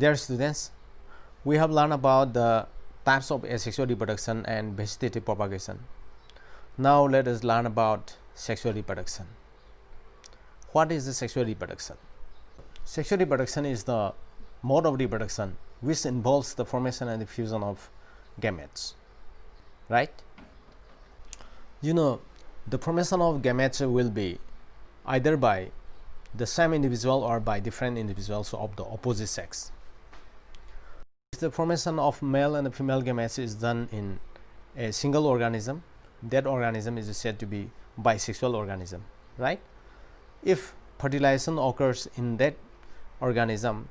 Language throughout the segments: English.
Dear students, we have learned about the types of asexual reproduction and vegetative propagation. Now let us learn about sexual reproduction. What is the sexual reproduction? Sexual reproduction is the mode of reproduction which involves the formation and the fusion of gametes, right? You know, the formation of gametes will be either by the same individual or by different individuals of the opposite sex. If the formation of male and female gametes is done in a single organism, that organism is said to be bisexual organism, right? If fertilization occurs in that organism,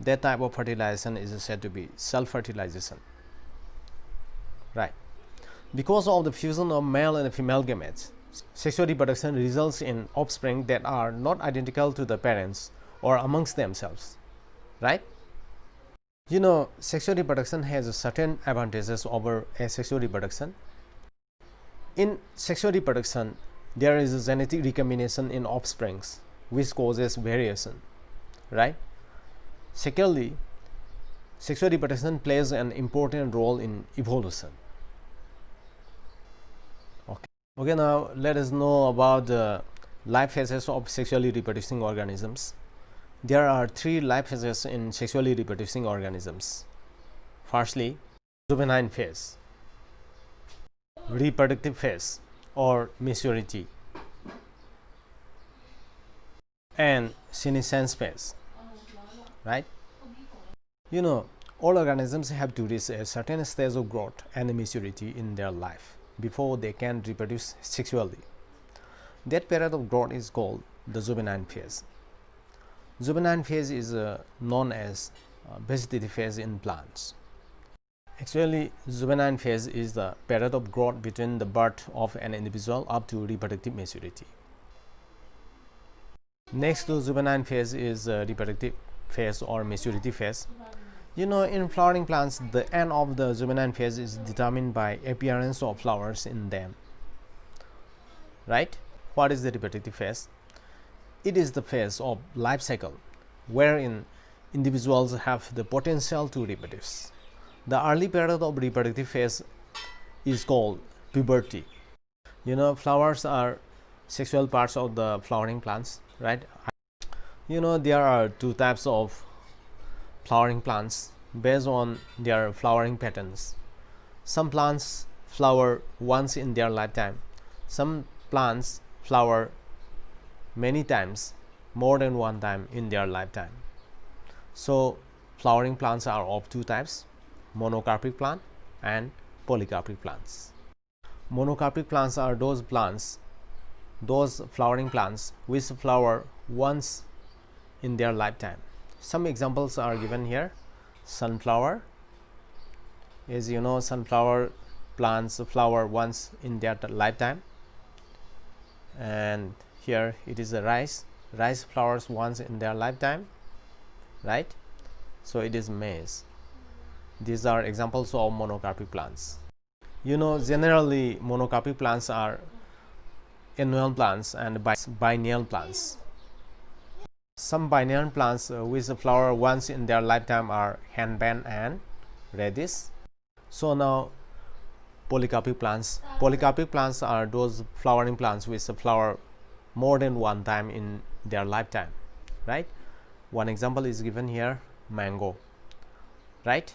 that type of fertilization is said to be self-fertilization, right? Because of the fusion of male and female gametes, sexual reproduction results in offspring that are not identical to the parents or amongst themselves, right? You know, sexual reproduction has certain advantages over asexual reproduction. In sexual reproduction, there is a genetic recombination in offsprings which causes variation, right? Secondly, sexual reproduction plays an important role in evolution. Okay, now let us know about the life phases of sexually reproducing organisms. There are three life phases in sexually reproducing organisms. Firstly, juvenile phase, reproductive phase or maturity, and senescence phase, right? You know, all organisms have to reach a certain stage of growth and maturity in their life before they can reproduce sexually. That period of growth is called the juvenile phase. Juvenile phase is known as vegetative phase in plants. Actually, juvenile phase is the period of growth between the birth of an individual up to reproductive maturity. Next to juvenile phase is reproductive phase or maturity phase. You know, in flowering plants, the end of the juvenile phase is determined by appearance of flowers in them, right? What is the reproductive phase? It is the phase of life cycle wherein individuals have the potential to reproduce. The early period of reproductive phase is called puberty. You know, flowers are sexual parts of the flowering plants, right? You know, there are two types of flowering plants based on their flowering patterns. Some plants flower once in their lifetime. Some plants flower many times, more than one time in their lifetime. So flowering plants are of two types: monocarpic plant and polycarpic plants. Monocarpic plants are those flowering plants which flower once in their lifetime. Some examples are given here. Sunflower, as you know, sunflower plants flower once in their lifetime. And here it is a rice flowers once in their lifetime, right? So it is maize. These are examples of monocarpic plants. You know, generally monocarpic plants are annual plants and biennial plants. Some biennial plants which flower once in their lifetime are henbane and radish. So now polycarpic plants. Polycarpic plants are those flowering plants which flower more than one time in their lifetime, right? One example is given here, mango, right?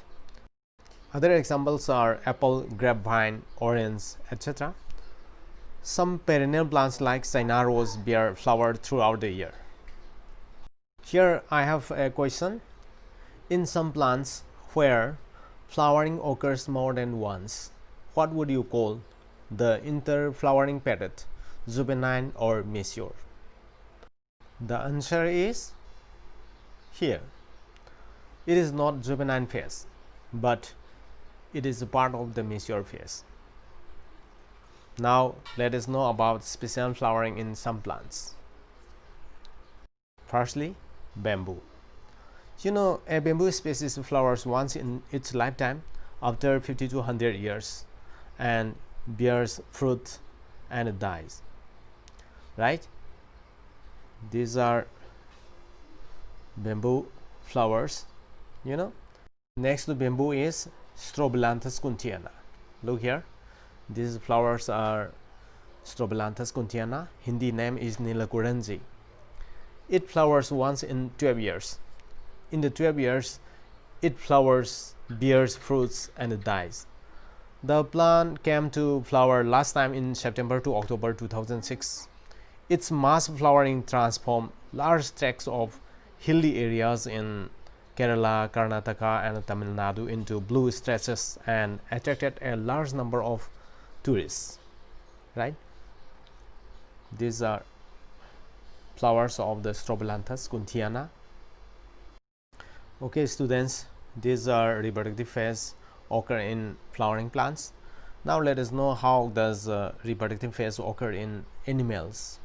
Other examples are apple, grapevine, orange, etc. Some perennial plants like China rose bear flower throughout the year. Here I have a question. In some plants where flowering occurs more than once, what would you call the interflowering period, juvenile or mature? The answer is here. It is not juvenile phase, but it is a part of the mature phase. Now let us know about special flowering in some plants. Firstly, bamboo. You know, a bamboo species flowers once in its lifetime after 50 to 100 years and bears fruit and dies, right? These are bamboo flowers you know. Next to bamboo is Strobilanthes kuntiana. Look here, these flowers are Strobilanthes kuntiana. Hindi name is Nilakuranji. It flowers once in 12 years. In the 12 years, it flowers, bears fruits, and dies. The plant came to flower last time in September to October 2006. Its mass flowering transformed large tracts of hilly areas in Kerala, Karnataka, and Tamil Nadu into blue stretches and attracted a large number of tourists. Right? These are flowers of the Strobilanthes kuntiana. Okay, students, these are reproductive phase occur in flowering plants. Now let us know how does reproductive phase occur in animals.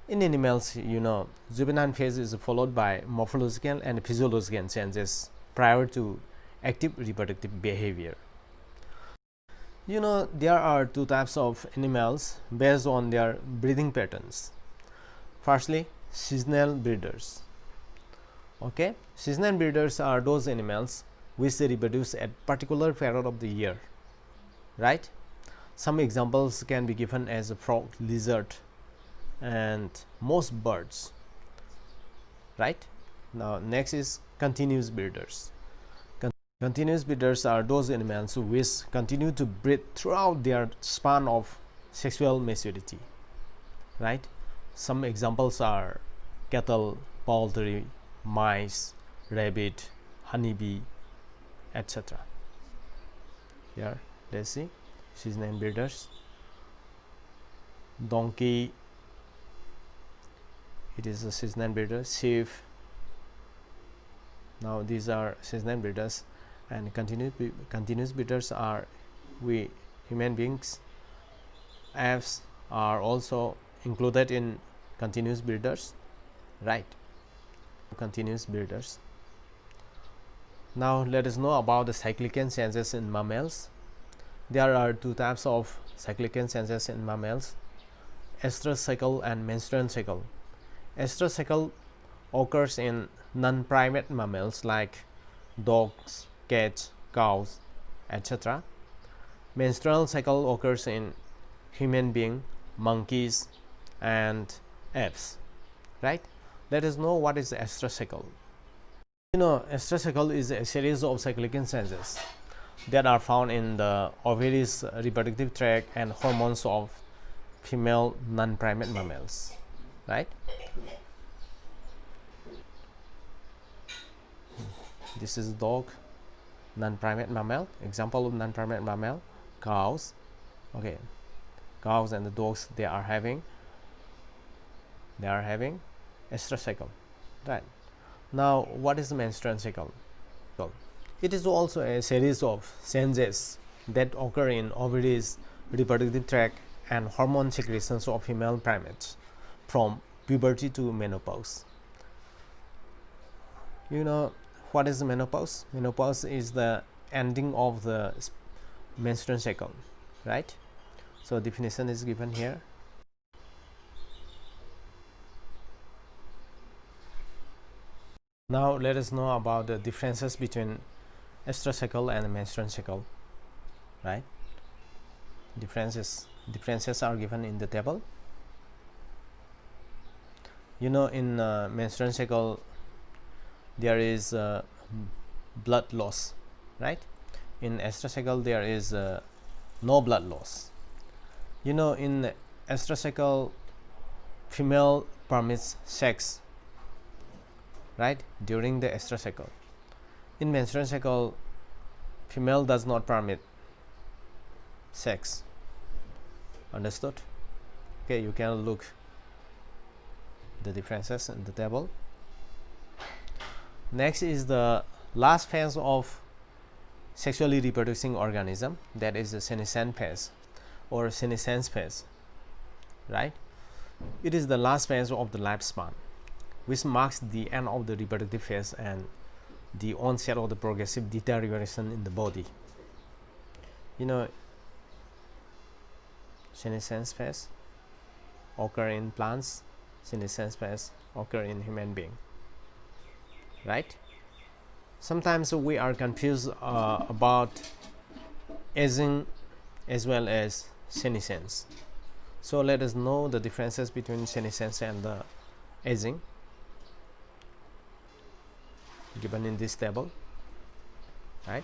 In animals, you know, juvenile phase is followed by morphological and physiological changes prior to active reproductive behavior. You know, there are two types of animals based on their breeding patterns. Firstly, seasonal breeders. Okay, seasonal breeders are those animals which they reproduce at particular period of the year, right? Some examples can be given as a frog, lizard, and most birds, right? Now next is continuous breeders. Continuous breeders are those animals which continue to breed throughout their span of sexual maturity, right? Some examples are cattle, poultry, mice, rabbit, honeybee, etc. Here let's see seasonal breeders. Donkey, it is a seasonal breeder. Sheep. Now these are seasonal breeders, and continuous breeders are we human beings. Apes are also included in continuous breeders, right? Continuous breeders. Now let us know about the cyclical changes in mammals. There are two types of cyclical changes in mammals: estrous cycle and menstrual cycle. Estrous cycle occurs in non-primate mammals like dogs, cats, cows, etc. Menstrual cycle occurs in human being, monkeys, and apes, right? Let us know what is the estrous cycle. You know, estrous cycle is a series of cyclical changes that are found in the ovaries, reproductive tract, and hormones of female non-primate mammals, right? This is dog, non-primate mammal. Example of non-primate mammal: cows. Okay, cows and the dogs, they are having estrous cycle, right? Now what is the menstrual cycle? It is also a series of changes that occur in ovaries, reproductive tract, and hormone secretions of female primates from puberty to menopause. You know what is the menopause? Menopause is the ending of the menstrual cycle, right? So definition is given here. Now let us know about the differences between estrous cycle and menstrual cycle, right? Differences are given in the table. You know, in menstrual cycle there is blood loss, right? In estrous cycle there is no blood loss. You know, in estrous cycle female permits sex, right, during the estrous cycle. In menstrual cycle, female does not permit sex. Understood? Okay, you can look the differences in the table. Next is the last phase of sexually reproducing organism, that is the senescent phase or senescence phase, right? It is the last phase of the lifespan, which marks the end of the reproductive phase and the onset of the progressive deterioration in the body. You know, senescence phase occur in plants, senescence phase occur in human being, right? Sometimes we are confused about aging as well as senescence. So let us know the differences between senescence and the aging given in this table, right?